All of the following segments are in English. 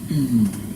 Mm.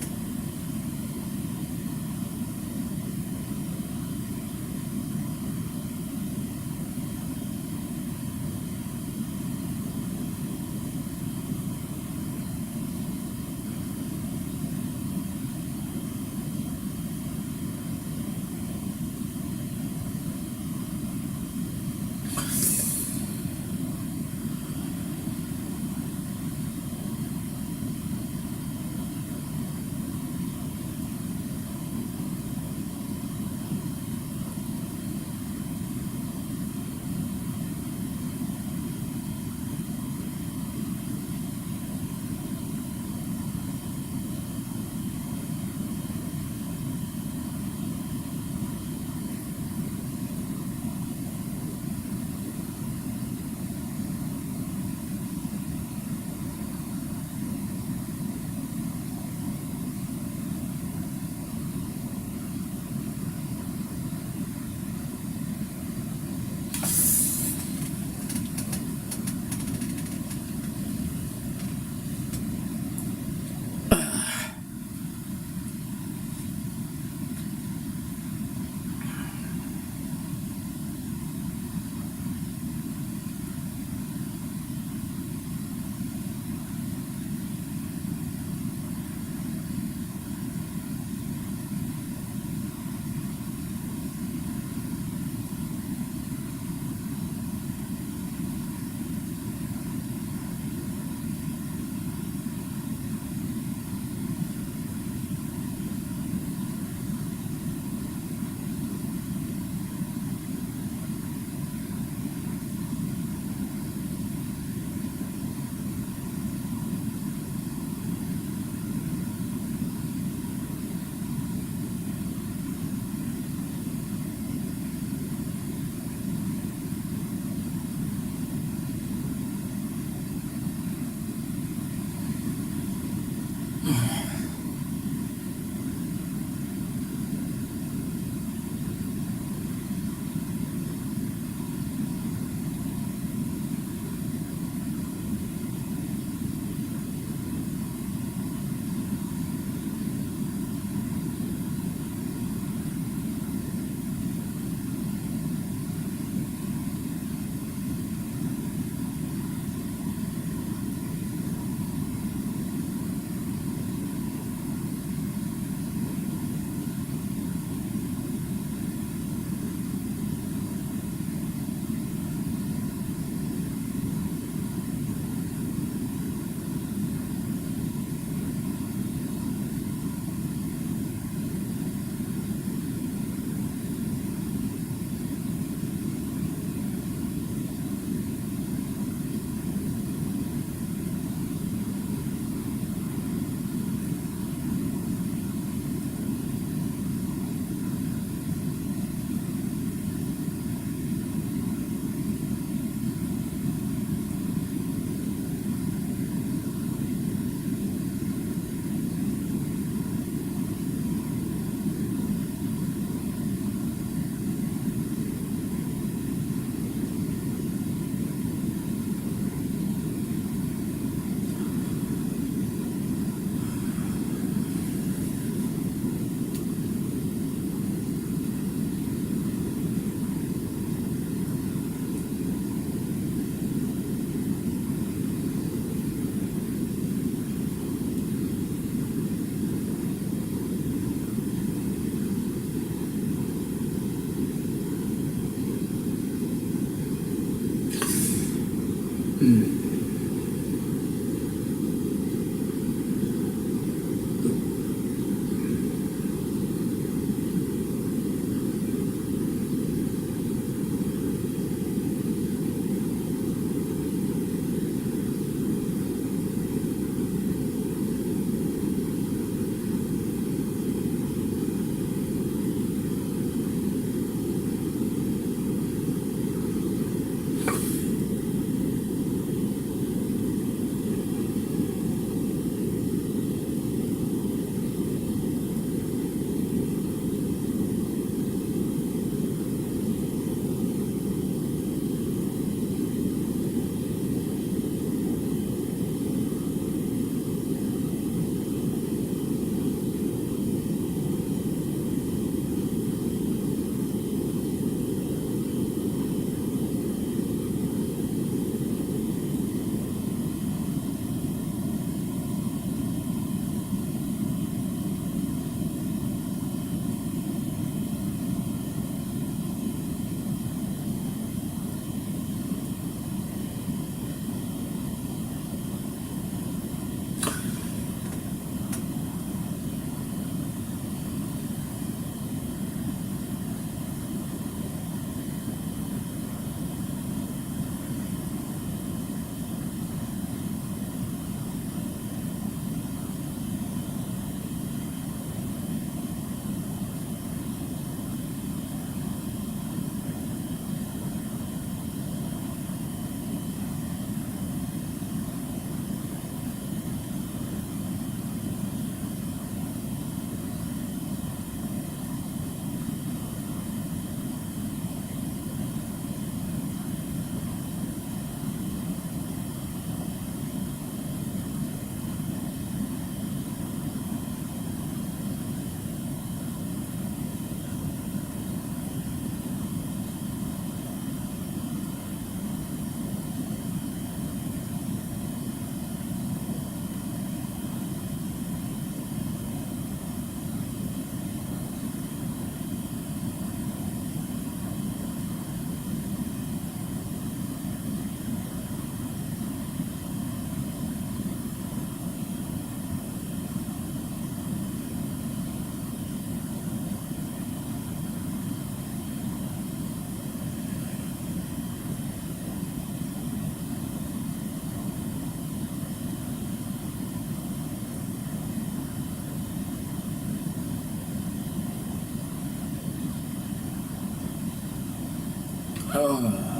Oh.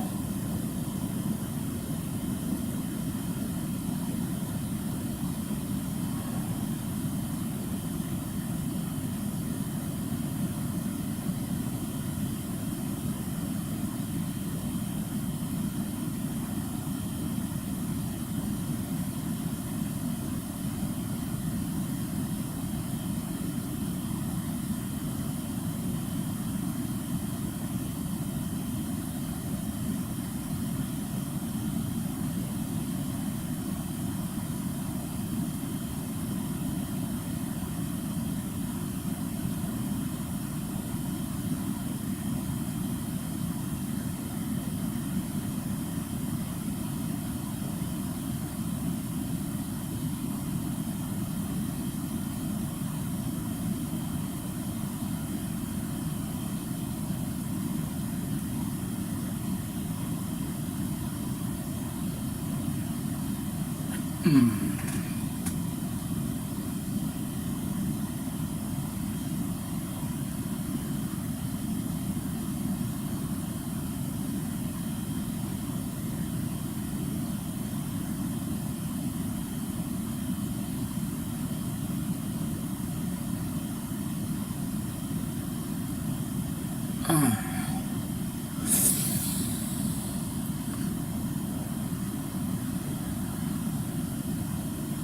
Oh.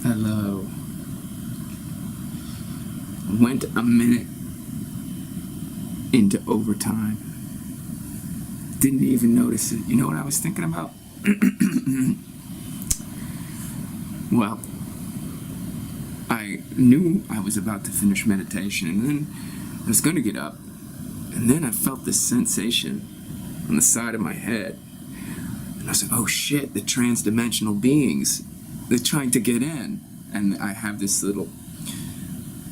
Hello. Went a minute into overtime. Didn't even notice it. You know what I was thinking about? Well, I knew I was about to finish meditation, and then I was going to get up, and then I felt this sensation on the side of my head. And I was like, oh shit, the transdimensional beings, they're trying to get in. And I have this little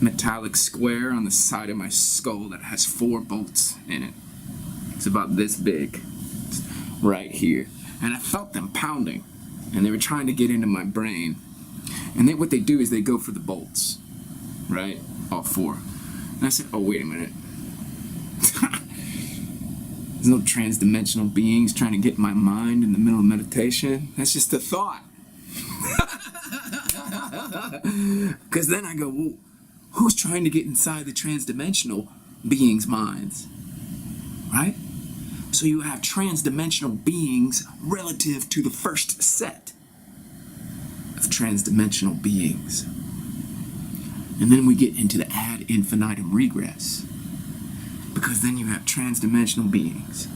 metallic square on the side of my skull that has 4 bolts in it. It's about this big, right here. And I felt them pounding, and they were trying to get into my brain. And then what they do is they go for the bolts, right? All 4. And I said, oh, wait a minute. There's no transdimensional beings trying to get in my mind in the middle of meditation. That's just a thought. Because then I go, well, who's trying to get inside the transdimensional beings' minds? Right? So you have transdimensional beings relative to the first set of transdimensional beings. And then we get into the ad infinitum regress. Because then you have transdimensional beings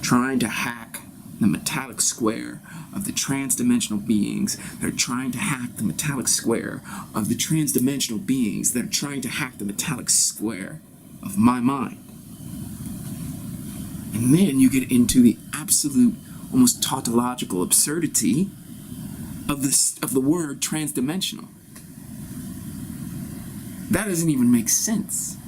trying to hack the metallic square of the transdimensional beings that are trying to hack the metallic square of the transdimensional beings that are trying to hack the metallic square of my mind. And then you get into the absolute, almost tautological absurdity of the word transdimensional. That doesn't even make sense.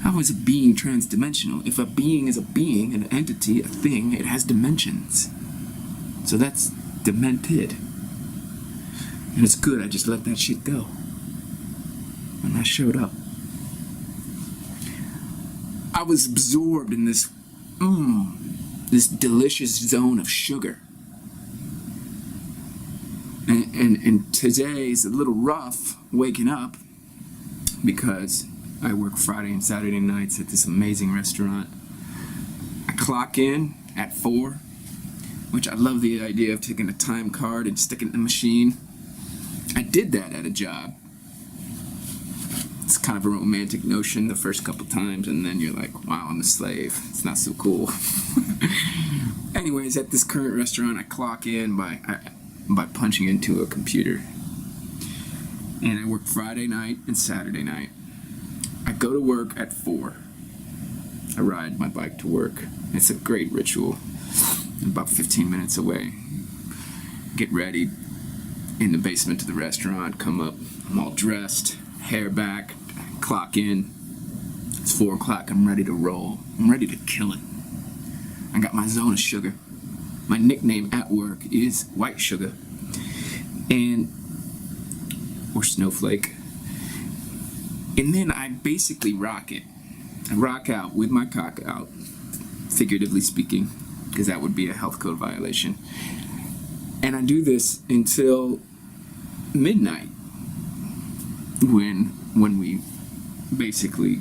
How is a being transdimensional? If a being is a being, an entity, a thing, it has dimensions. So that's demented. And it's good, I just let that shit go. And I showed up. I was absorbed in this delicious zone of sugar. And today's a little rough waking up because I work Friday and Saturday nights at this amazing restaurant. I clock in at 4, which I love the idea of taking a time card and sticking it in the machine. I did that at a job. It's kind of a romantic notion the first couple times, and then you're like, wow, I'm a slave. It's not so cool. Anyways, at this current restaurant, I clock in by punching into a computer. And I work Friday night and Saturday night. I go to work at 4. I ride my bike to work. It's a great ritual. I'm about 15 minutes away. Get ready in the basement of the restaurant, come up, I'm all dressed, hair back, clock in. It's 4 o'clock, I'm ready to roll. I'm ready to kill it. I got my zone of sugar. My nickname at work is White Sugga. Or Snowflake. And then I basically rock it. I rock out with my cock out, figuratively speaking, because that would be a health code violation. And I do this until midnight, when we basically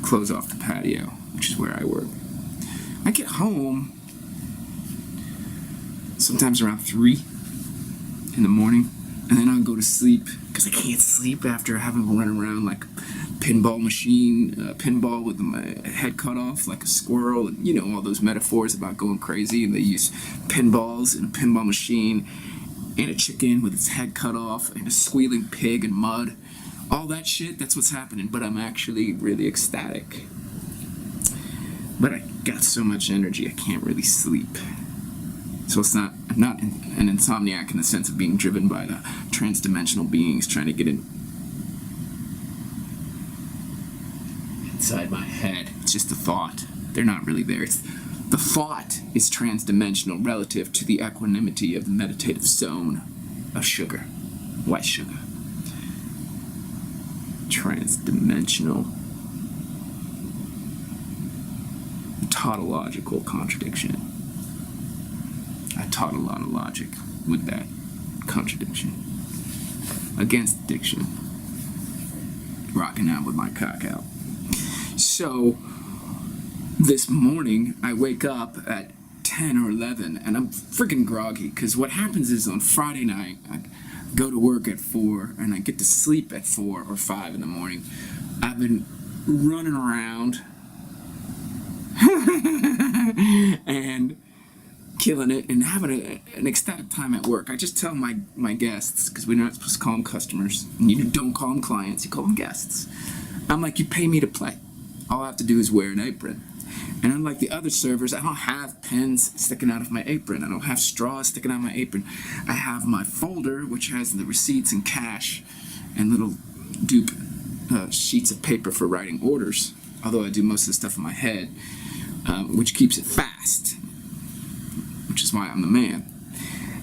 close off the patio, which is where I work. I get home sometimes around 3 in the morning, and then I'll go to sleep, because I can't sleep after having run around like a pinball machine, pinball with my head cut off like a squirrel, and you know all those metaphors about going crazy, and they use pinballs and a pinball machine, and a chicken with its head cut off, and a squealing pig and mud. All that shit, that's what's happening, but I'm actually really ecstatic. But I got so much energy, I can't really sleep. So I'm not an insomniac in the sense of being driven by the transdimensional beings trying to get inside my head. It's just a thought. They're not really there. The thought is transdimensional relative to the equanimity of the meditative zone of sugar. White Sugga. Transdimensional. Tautological contradiction. I taught a lot of logic with that contradiction. Against addiction. Rocking out with my cock out. So, this morning, I wake up at 10 or 11, and I'm freaking groggy, because what happens is on Friday night, go to work at 4, and I get to sleep at 4 or 5 in the morning. I've been running around and killing it and having an ecstatic time at work. I just tell my guests, because we're not supposed to call them customers, and you don't call them clients, you call them guests. I'm like, you pay me to play. All I have to do is wear an apron. And unlike the other servers, I don't have pens sticking out of my apron. I don't have straws sticking out of my apron. I have my folder, which has the receipts and cash and little dupe sheets of paper for writing orders, although I do most of the stuff in my head, which keeps it fast, which is why I'm the man.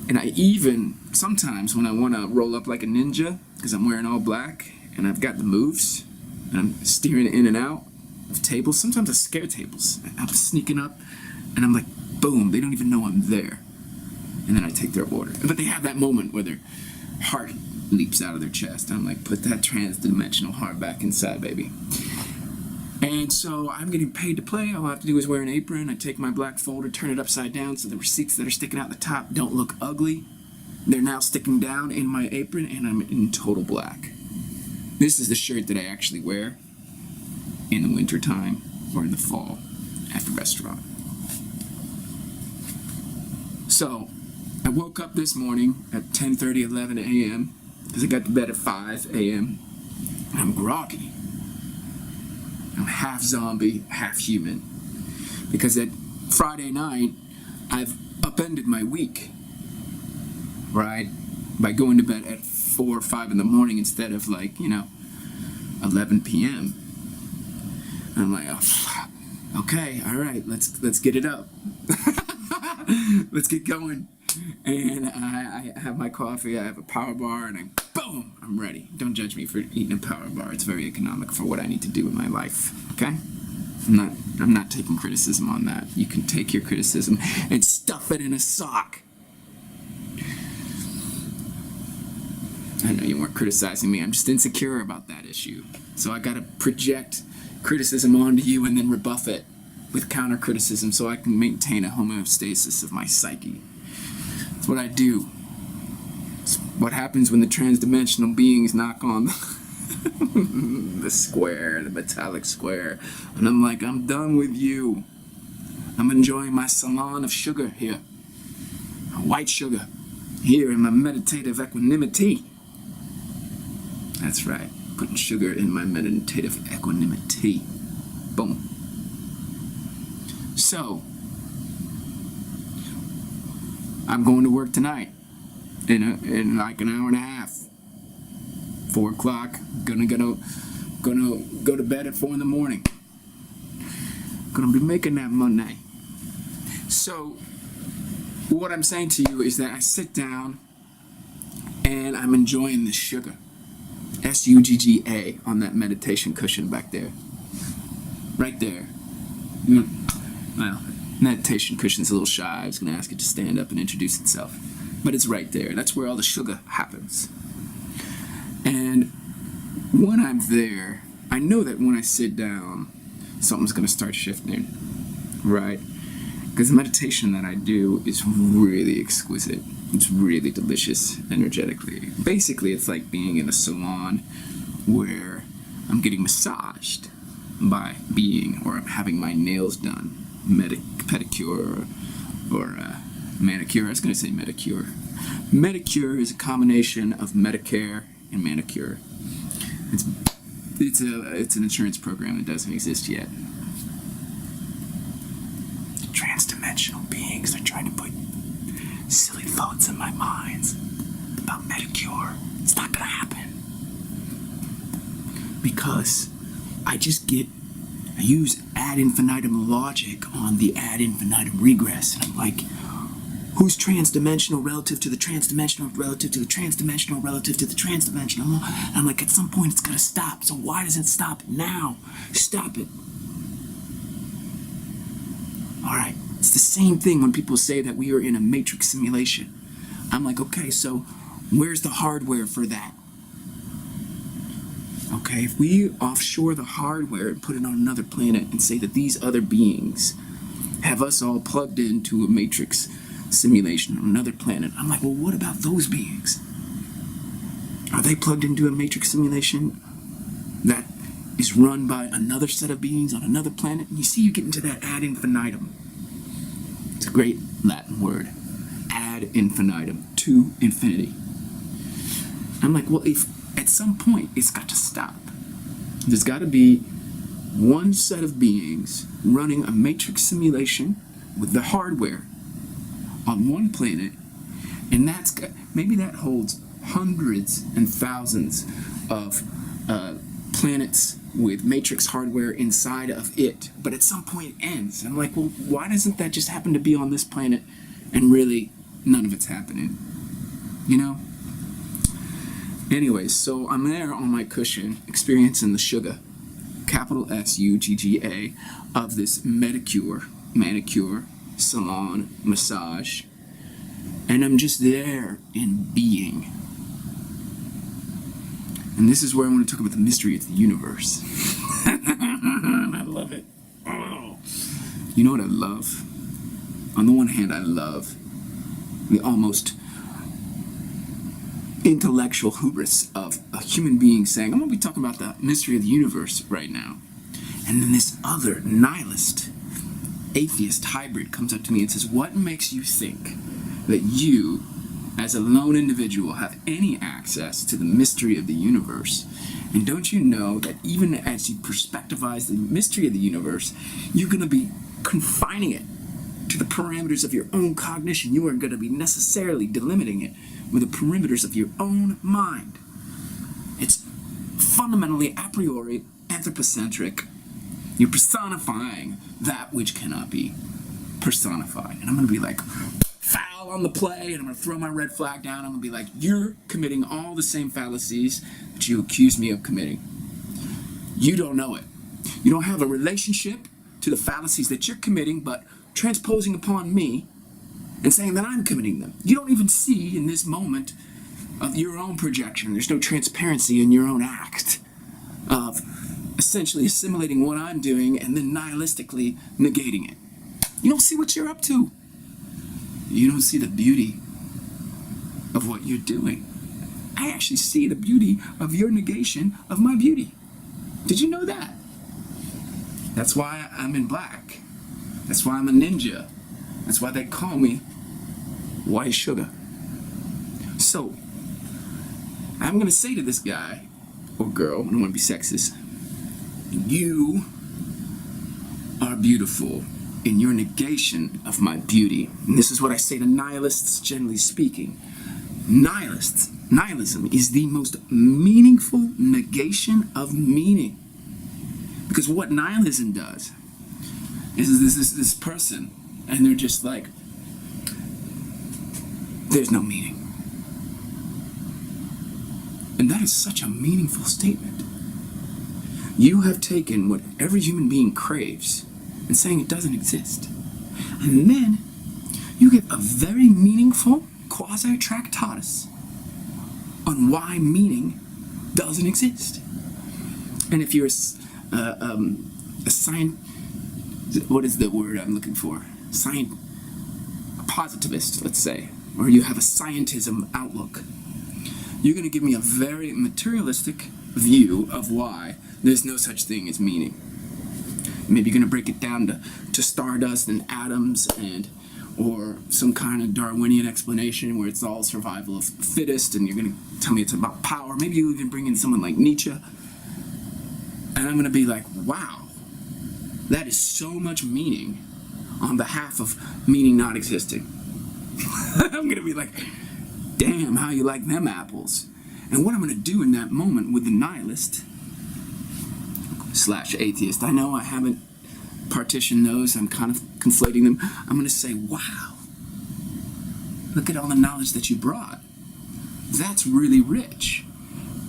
And I even, sometimes when I want to roll up like a ninja, because I'm wearing all black, and I've got the moves, and I'm steering in and out of tables, sometimes I scare tables. I'm sneaking up, and I'm like, boom, they don't even know I'm there. And then I take their order. But they have that moment where their heart leaps out of their chest. I'm like, put that trans-dimensional heart back inside, baby. And so I'm getting paid to play. All I have to do is wear an apron. I take my black folder, turn it upside down so the receipts that are sticking out the top don't look ugly. They're now sticking down in my apron, and I'm in total black. This is the shirt that I actually wear in the winter time or in the fall at the restaurant. So I woke up this morning at 10:30, 11 a.m. because I got to bed at 5 a.m. I'm groggy. I'm half zombie, half human. Because at Friday night, I've upended my week, right? By going to bed at 4 or 5 in the morning instead of 11 p.m. And I'm like, oh, okay, all right, let's get it up. Let's get going. And I have my coffee, I have a power bar, and boom, I'm ready. Don't judge me for eating a power bar. It's very economic for what I need to do in my life, okay? I'm not taking criticism on that. You can take your criticism and stuff it in a sock. I know you weren't criticizing me. I'm just insecure about that issue. So I gotta project criticism onto you and then rebuff it with counter criticism so I can maintain a homeostasis of my psyche. That's what I do. It's what happens when the transdimensional beings knock on the square, the metallic square, and I'm like, I'm done with you. I'm enjoying my salon of sugar here. White sugar. Here in my meditative equanimity. That's right. Putting sugar in my meditative equanimity. Boom. So, I'm going to work tonight in like an hour and a half. 4 o'clock. Gonna go to bed at 4 in the morning. Gonna be making that money. So, what I'm saying to you is that I sit down and I'm enjoying this sugar. S-U-G-G-A on that meditation cushion back there. Right there. Well, meditation cushion's a little shy. I was going to ask it to stand up and introduce itself. But it's right there. That's where all the sugar happens. And when I'm there, I know that when I sit down, something's going to start shifting. Right? Because the meditation that I do is really exquisite. It's really delicious energetically. Basically, it's like being in a salon where I'm getting massaged by being, or I'm having my nails done. Pedicure or manicure. I was going to say medicure. Medicure is a combination of Medicare and manicure. It's an insurance program that doesn't exist yet. Transdimensional beings are trying to put silly thoughts in my minds about Medicure. It's not gonna happen. Because I use ad infinitum logic on the ad infinitum regress, and I'm like, who's transdimensional relative to the transdimensional relative to the transdimensional relative to the transdimensional? And I'm like, at some point it's gotta stop. So why does it stop now? Stop it. Alright, it's the same thing when people say that we are in a matrix simulation. I'm like, okay, so where's the hardware for that? Okay, if we offshore the hardware and put it on another planet and say that these other beings have us all plugged into a matrix simulation on another planet, I'm like, well, what about those beings? Are they plugged into a matrix simulation that is run by another set of beings on another planet? And you see, you get into that ad infinitum. It's a great Latin word. Ad infinitum, to infinity. I'm like, well, if at some point it's got to stop. There's got to be one set of beings running a matrix simulation with the hardware on one planet, and maybe that holds hundreds and thousands of planets with matrix hardware inside of it, but at some point it ends. I'm like, well, why doesn't that just happen to be on this planet and really none of it's happening? You know? Anyways, so I'm there on my cushion experiencing the Sugga, capital S-U-G-G-A, of this manicure, salon, massage, and I'm just there in being. And this is where I want to talk about the mystery of the universe. I love it. Oh. You know what I love? On the one hand, I love the almost intellectual hubris of a human being saying, I'm going to be talking about the mystery of the universe right now. And then this other nihilist, atheist hybrid comes up to me and says, what makes you think that you, as a lone individual, have any access to the mystery of the universe? And don't you know that even as you perspectivize the mystery of the universe, you're going to be confining it to the parameters of your own cognition? You are going to be necessarily delimiting it with the perimeters of your own mind. It's fundamentally a priori anthropocentric. You're personifying that which cannot be personified. And I'm going to be like, foul on the play, and I'm going to throw my red flag down. I'm going to be like, you're committing all the same fallacies that you accuse me of committing. You don't know it. You don't have a relationship to the fallacies that you're committing, but transposing upon me and saying that I'm committing them. You don't even see in this moment of your own projection. There's no transparency in your own act of essentially assimilating what I'm doing and then nihilistically negating it. You don't see what you're up to. You don't see the beauty of what you're doing. I actually see the beauty of your negation of my beauty. Did you know that? That's why I'm in black. That's why I'm a ninja. That's why they call me White Sugga. So, I'm going to say to this guy or girl, I don't want to be sexist, you are beautiful in your negation of my beauty. And this is what I say to nihilists, generally speaking. Nihilism is the most meaningful negation of meaning. Because what nihilism does is this person, and they're just like, there's no meaning. And that is such a meaningful statement. You have taken what every human being craves and saying it doesn't exist. And then you get a very meaningful quasi-tractatus on why meaning doesn't exist. And if you're a science, what is the word I'm looking for? A positivist, let's say, or you have a scientism outlook, you're going to give me a very materialistic view of why there's no such thing as meaning. Maybe you're going to break it down to stardust and atoms or some kind of Darwinian explanation where it's all survival of the fittest, and you're going to tell me it's about power. Maybe you even bring in someone like Nietzsche, and I'm going to be like, wow, that is so much meaning on behalf of meaning not existing. I'm going to be like, damn, how you like them apples. And what I'm going to do in that moment with the nihilist / atheist, I know I haven't partitioned those, I'm kind of conflating them. I'm going to say, wow, look at all the knowledge that you brought. That's really rich.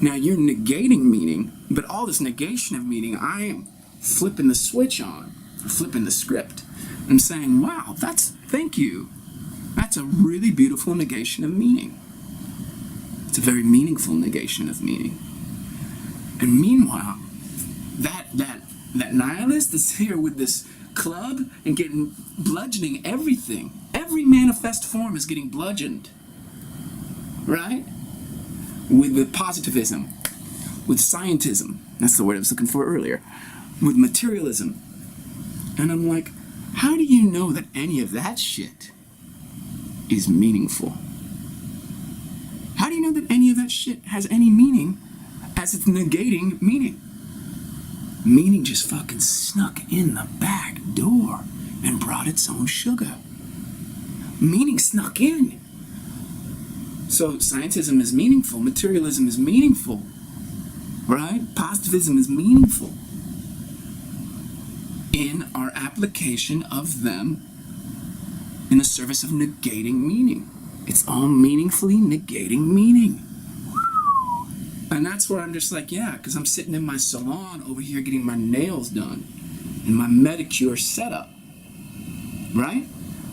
Now you're negating meaning, but all this negation of meaning, I am flipping the switch on, flipping the script. I'm saying, wow, thank you. That's a really beautiful negation of meaning. It's a very meaningful negation of meaning. And meanwhile, that nihilist is here with this club and getting bludgeoning everything. Every manifest form is getting bludgeoned. Right? with the positivism, with scientism, that's the word I was looking for earlier, with materialism. And I'm like, how do you know that any of that shit is meaningful? How do you know that any of that shit has any meaning as it's negating meaning? Meaning just fucking snuck in the back door and brought its own sugar. Meaning snuck in. So scientism is meaningful, materialism is meaningful, right? Positivism is meaningful in our application of them in the service of negating meaning. It's all meaningfully negating meaning. And that's where I'm just like, yeah, because I'm sitting in my salon over here getting my nails done and my manicure set up, right?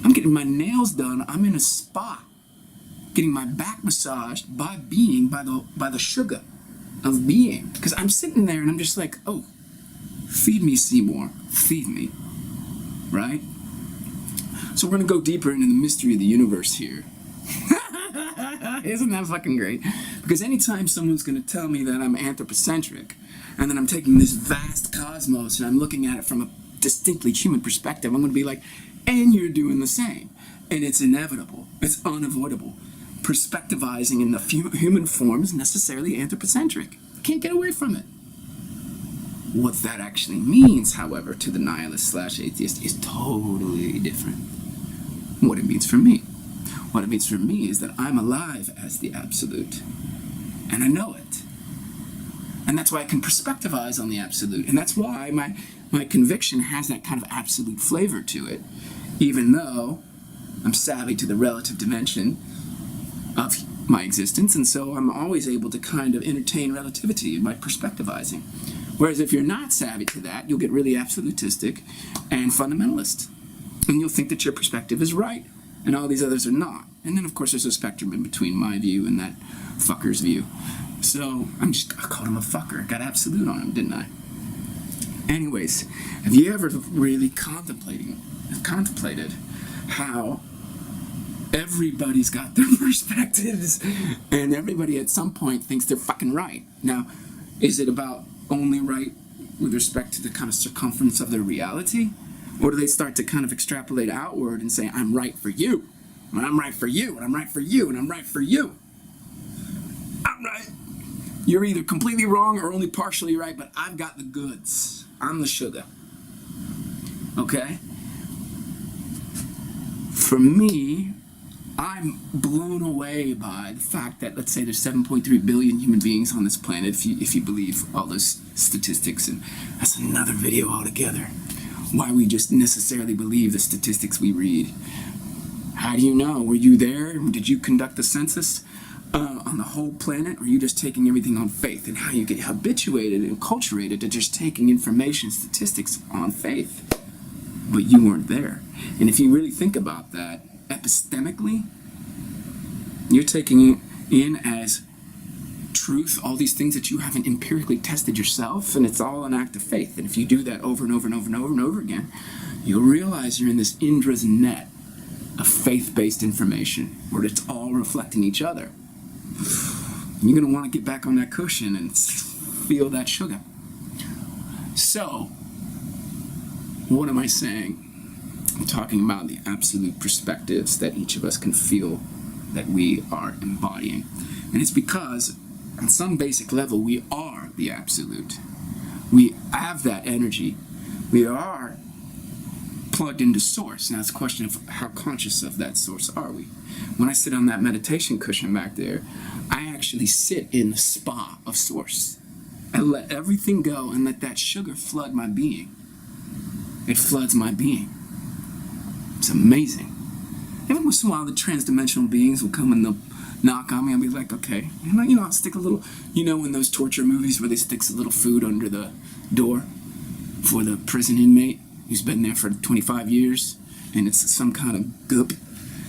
I'm getting my nails done. I'm in a spa, getting my back massaged by being, by the sugar of being. Because I'm sitting there and I'm just like, oh, feed me, Seymour, feed me, right? So we're going to go deeper into the mystery of the universe here. Isn't that fucking great? Because anytime someone's going to tell me that I'm anthropocentric, and then I'm taking this vast cosmos and I'm looking at it from a distinctly human perspective, I'm going to be like, and you're doing the same. And it's inevitable. It's unavoidable. Perspectivizing in the human form is necessarily anthropocentric. Can't get away from it. What that actually means, however, to the nihilist/atheist is totally different. What it means for me. What it means for me is that I'm alive as the absolute. And I know it. And that's why I can perspectivize on the absolute. And that's why my conviction has that kind of absolute flavor to it, even though I'm savvy to the relative dimension of my existence, and so I'm always able to kind of entertain relativity in my perspectivizing. Whereas if you're not savvy to that, you'll get really absolutistic and fundamentalist. And you'll think that your perspective is right, and all these others are not. And then, of course, there's a spectrum in between my view and that fucker's view. So I called him a fucker. Got absolute on him, didn't I? Anyways, have you ever really contemplated how everybody's got their perspectives and everybody at some point thinks they're fucking right? Now, is it about only right with respect to the kind of circumference of their reality? Or do they start to kind of extrapolate outward and say, I'm right for you, and I'm right for you, and I'm right for you, and I'm right for you? I'm right. You're either completely wrong or only partially right, but I've got the goods. I'm the sugar. Okay? For me, I'm blown away by the fact that, let's say, there's 7.3 billion human beings on this planet, if you believe all those statistics, and that's another video altogether. Why we just necessarily believe the statistics we read. How do you know? Were you there? Did you conduct the census on the whole planet? Or are you just taking everything on faith? And how you get habituated and acculturated to just taking information, statistics on faith. But you weren't there. And if you really think about that, epistemically, you're taking it in as truth, all these things that you haven't empirically tested yourself, and it's all an act of faith. And if you do that over and over and over and over and over again, you'll realize you're in this Indra's net of faith-based information where it's all reflecting each other. And you're going to want to get back on that cushion and feel that sugar. So, what am I saying? I'm talking about the absolute perspectives that each of us can feel that we are embodying. And it's because, on some basic level, we are the absolute. We have that energy. We are plugged into source. Now it's a question of how conscious of that source are we. When I sit on that meditation cushion back there, I actually sit in the spa of source. I let everything go and let that sugar flood my being. It floods my being. It's amazing. Every once in a while, the transdimensional beings will come and they'll knock on me. I'll be like, okay. And I'll stick a little, in those torture movies where they sticks a little food under the door for the prison inmate who's been there for 25 years, and it's some kind of goop.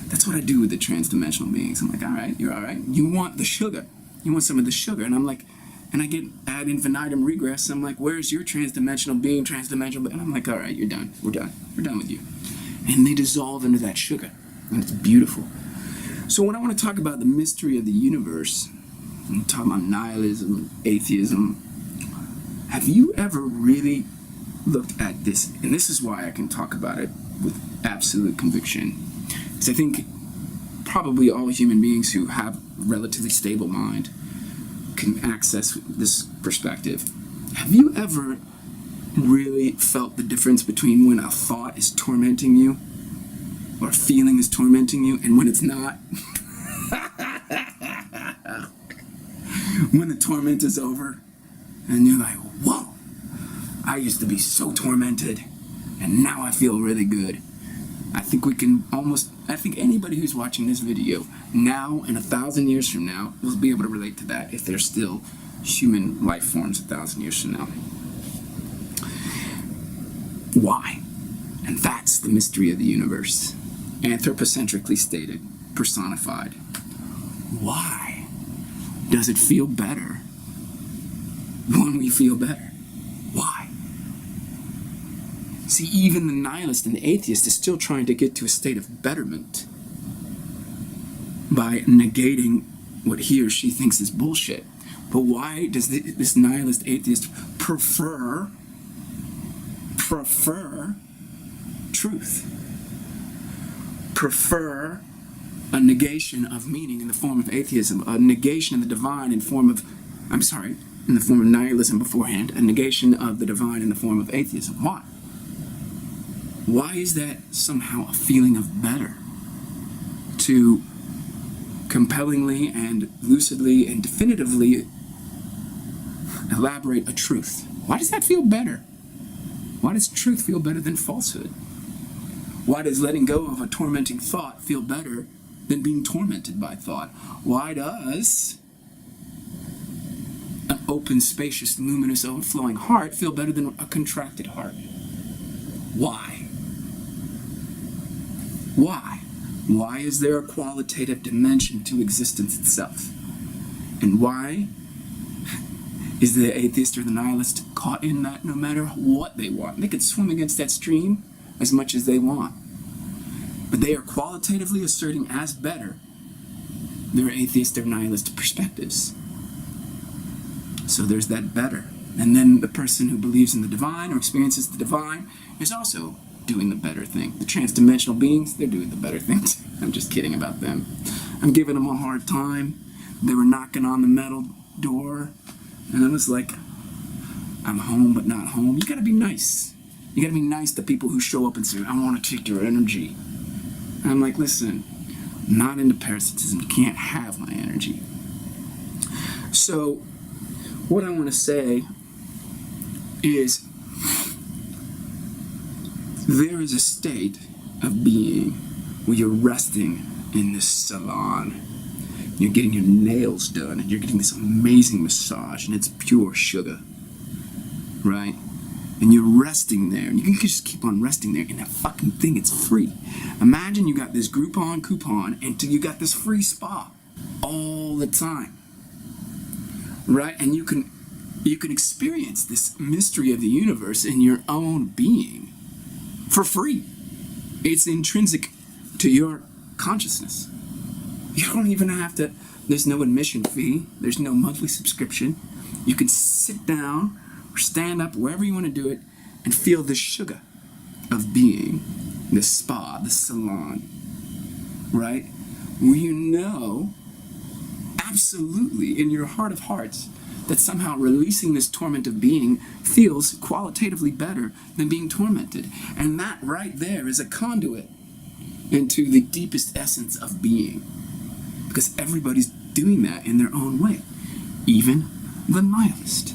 That's what I do with the transdimensional beings. I'm like, all right, you're all right. You want the sugar. You want some of the sugar. And I'm like, and I get ad infinitum regress. I'm like, where's your transdimensional being, transdimensional? And I'm like, all right, you're done. We're done. We're done with you. And they dissolve into that sugar. And it's beautiful. So when I want to talk about the mystery of the universe, I'm talking about nihilism, atheism. Have you ever really looked at this? And this is why I can talk about it with absolute conviction. Because I think probably all human beings who have a relatively stable mind can access this perspective. Have you ever really felt the difference between when a thought is tormenting you, or a feeling is tormenting you, and when it's not? When the torment is over, and you're like, whoa, I used to be so tormented, and now I feel really good. I think anybody who's watching this video now and 1,000 years from now will be able to relate to that if they're still human life forms 1,000 years from now. Why? And that's the mystery of the universe. Anthropocentrically stated, personified. Why does it feel better when we feel better? Why? See, even the nihilist and the atheist is still trying to get to a state of betterment by negating what he or she thinks is bullshit. But why does this nihilist atheist prefer truth? Prefer a negation of meaning in the form of atheism, a negation of the divine in the form of nihilism beforehand, a negation of the divine in the form of atheism. Why? Why is that somehow a feeling of better to compellingly and lucidly and definitively elaborate a truth? Why does that feel better? Why does truth feel better than falsehood? Why does letting go of a tormenting thought feel better than being tormented by thought? Why does an open, spacious, luminous, overflowing heart feel better than a contracted heart? Why? Why? Why is there a qualitative dimension to existence itself? And why is the atheist or the nihilist caught in that no matter what they want? They could swim against that stream as much as they want. But they are qualitatively asserting as better their atheist or nihilist perspectives. So there's that better. And then the person who believes in the divine or experiences the divine is also doing the better thing. The transdimensional beings, they're doing the better things. I'm just kidding about them. I'm giving them a hard time. They were knocking on the metal door, and I was like, I'm home but not home. You gotta be nice. You gotta be nice to people who show up and say, I want to take your energy. And I'm like, listen, I'm not into parasitism. You can't have my energy. So what I want to say is there is a state of being where you're resting in this salon. You're getting your nails done, and you're getting this amazing massage, and it's pure sugar, right? And you're resting there, and you can just keep on resting there, and that fucking thing, it's free. Imagine you got this Groupon coupon, and you got this free spa all the time, right? And you can experience this mystery of the universe in your own being for free. It's intrinsic to your consciousness. You don't even have to, there's no admission fee, there's no monthly subscription. You can sit down or stand up, wherever you want to do it, and feel the sugar of being, the spa, the salon, right? Where you know absolutely in your heart of hearts that somehow releasing this torment of being feels qualitatively better than being tormented. And that right there is a conduit into the deepest essence of being. Because everybody's doing that in their own way. Even the nihilist.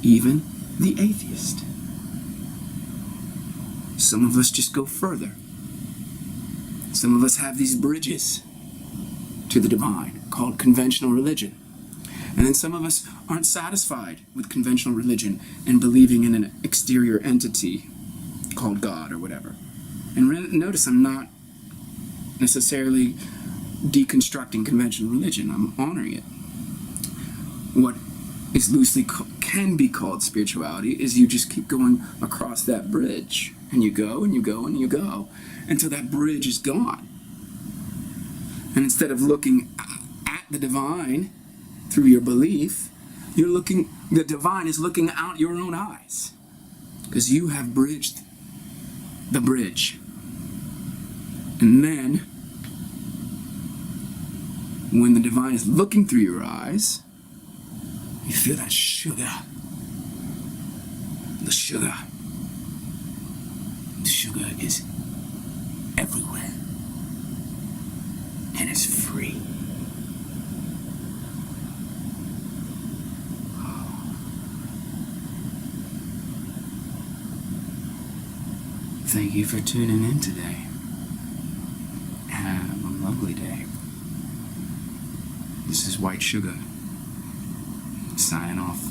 Even the atheist. Some of us just go further. Some of us have these bridges to the divine called conventional religion. And then some of us aren't satisfied with conventional religion and believing in an exterior entity called God or whatever. And notice I'm not necessarily deconstructing conventional religion. I'm honoring it. What is loosely can be called spirituality is you just keep going across that bridge. And you go and you go and you go until that bridge is gone. And instead of looking at the divine through your belief, the divine is looking out your own eyes. Because you have bridged the bridge. And then, when the divine is looking through your eyes, you feel that sugar. The sugar. The sugar is everywhere. And it's free. Thank you for tuning in today. Have a lovely day. This is White Sugga, signing off.